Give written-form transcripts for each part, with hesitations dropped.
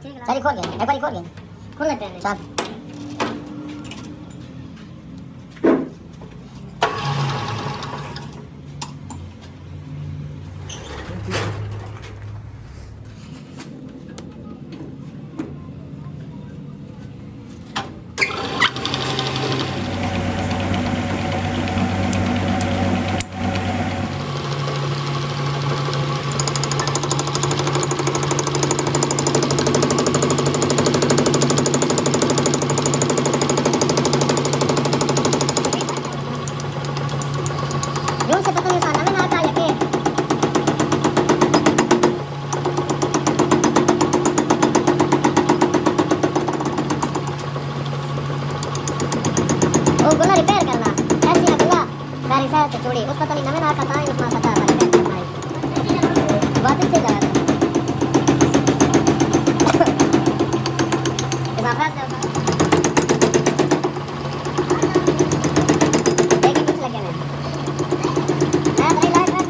चलिए खोल गए, एक बार खोल गए, खोल लेते हैं। चल यूं से पता नहीं साला में ना आता है के ओ गोला रिपेयर करना ऐसी ना गोला गाड़ी से तो चोरी उस पता नहीं नवे ना आता है उसमें पता है रिपेयर करना है बात से जा रहा है इजाफा से होता है एक कुछ लगे नहीं मैं नहीं लाइट रख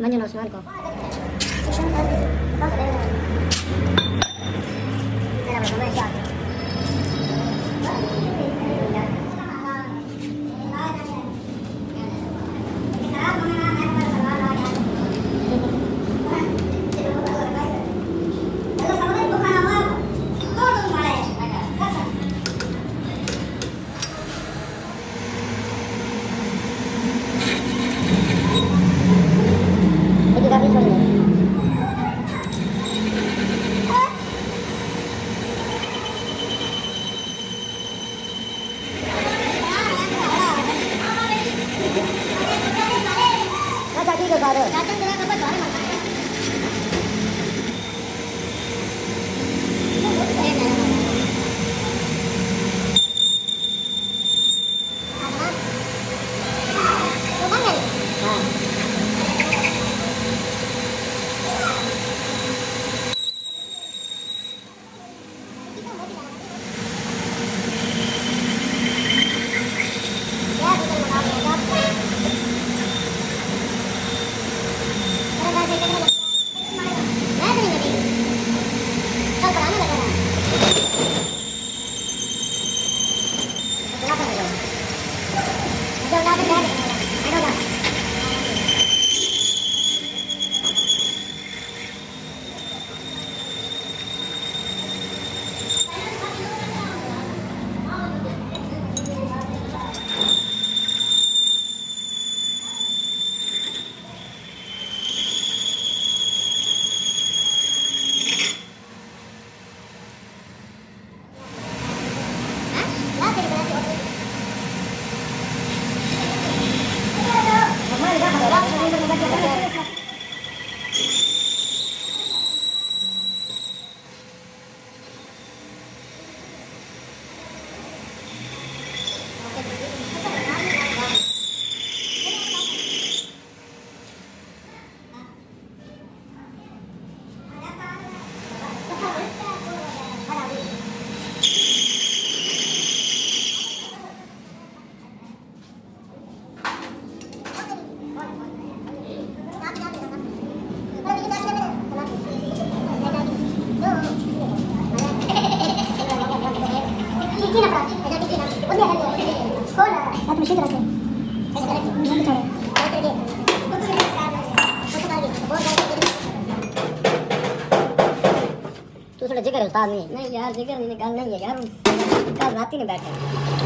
मंजू उस्मान को जिगर उस्ताद नहीं यार, जिगर नहीं निकाल नहीं है यार, कल रात ही नहीं बैठे।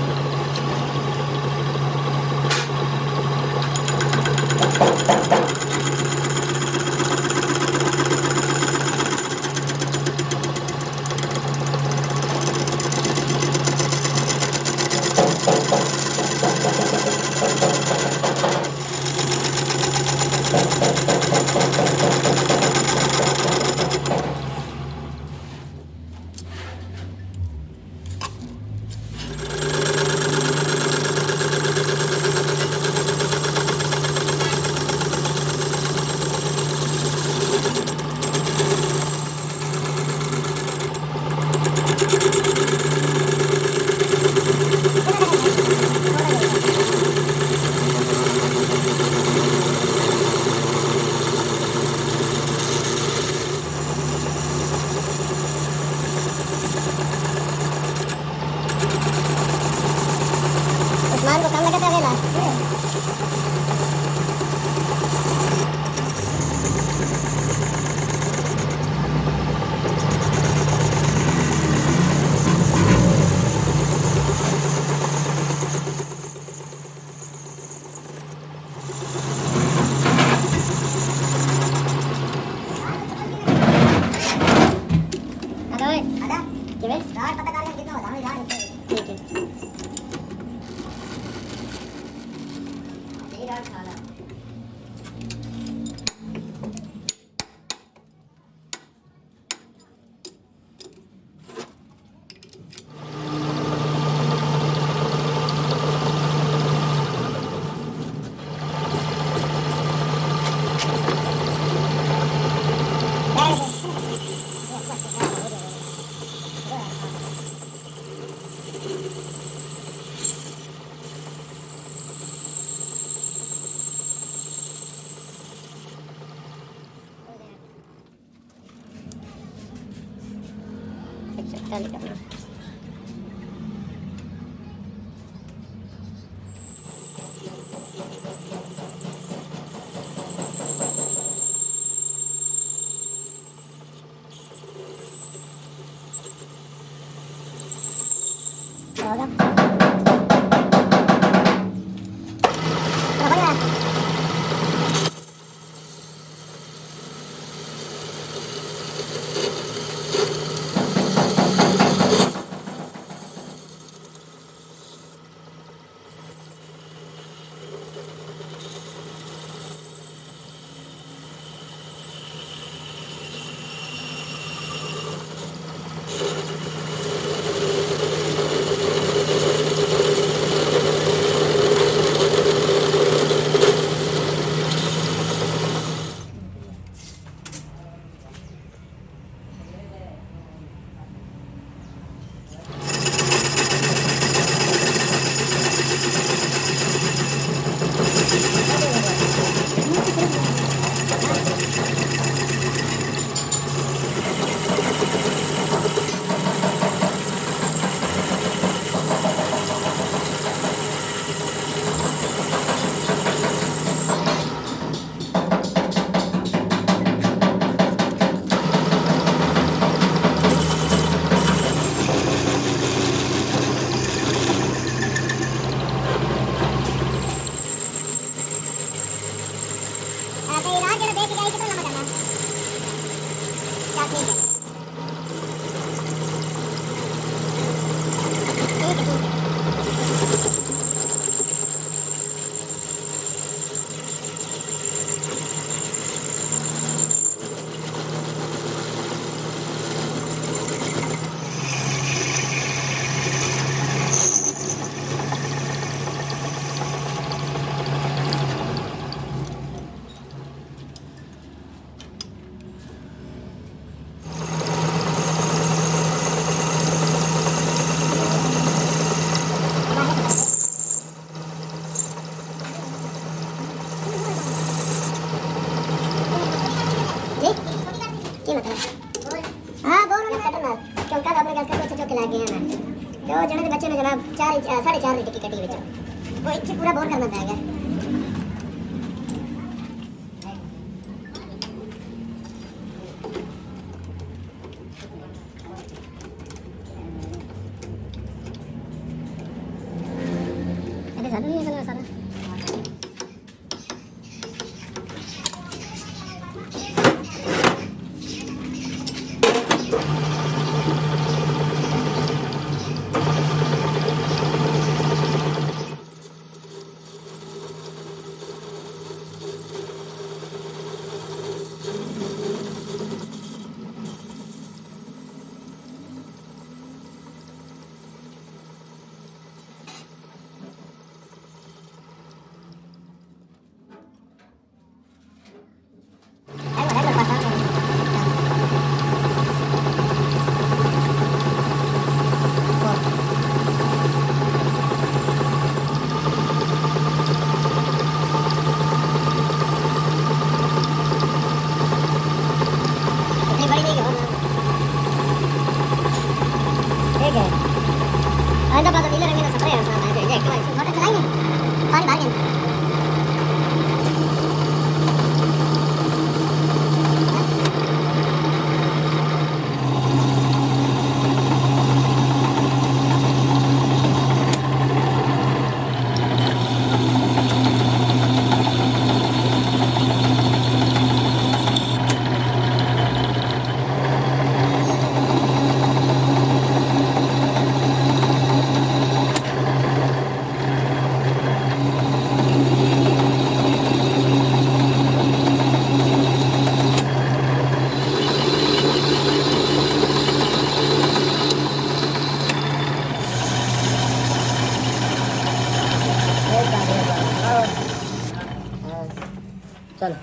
चक्का नहीं करना। तो जने बच्चे ने जनाब 4.5 लीटर की कटी बेचो वो इच्छे पूरा बोर करना चाहेगा। अरे सारा नहीं है सारा चलो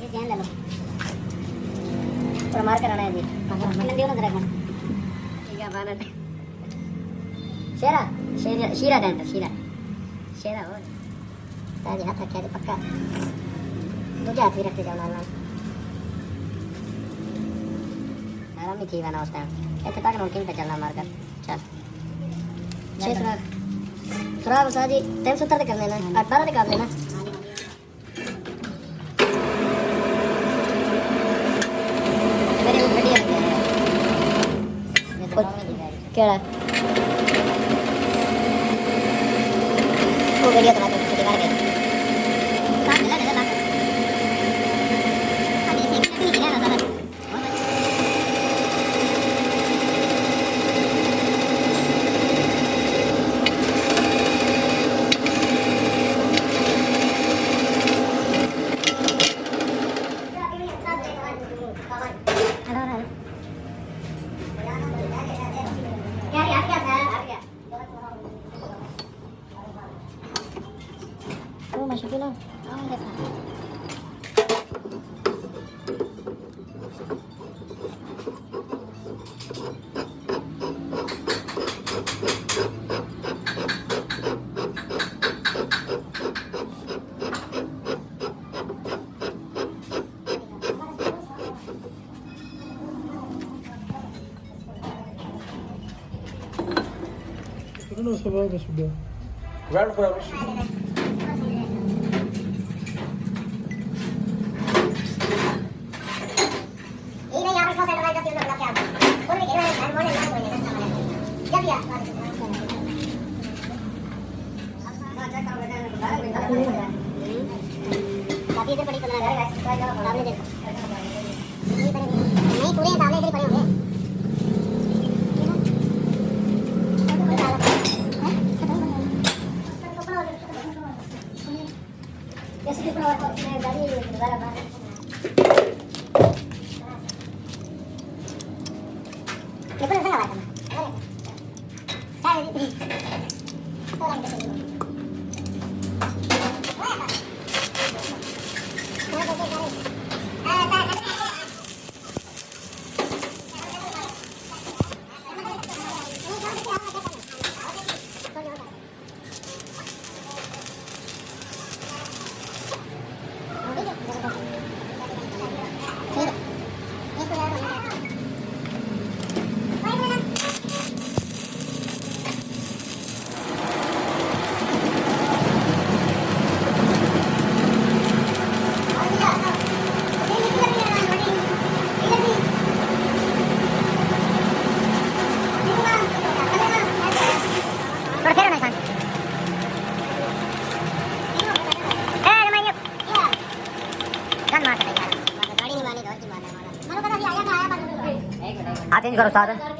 ये ध्यान ले लो पूरा मार कर आना है जी मैंने दियो ना तेरे को ठीक है बाना शेरा शेरा शीरा देंट शीरा शेरा हो ताजी हाथ रखे पक्का दूजा हाथ भी रखते जाओ लाल काम नहीं थी ना उस टाइम ऐसे तक मुमकिन था चलना मार कर चल 6 सुराग साजी 370 कर लेना 12 कर लेना मेरे वो बढ़िया लगे केड़ा वो बढ़िया तो बात है दीवार पे काम मिला ना ना अभी से नहीं ना ना masuk dulu. Oh, lihat. Ano sa bagas sudah? Well, well, ini yang harus saya terangkan untuk belakang. Boleh kita lihat, boleh lihat boleh lihat sama. Jadi ya. Tapi itu beri tenaga guys. Tablenya देखो. ini पूरे तावले इधर पड़े होंगे. जैसे कि गाड़ी दोबारा बाहर ये पर संग आवाज है काय रे तो लाइन पे चेंज करो साधन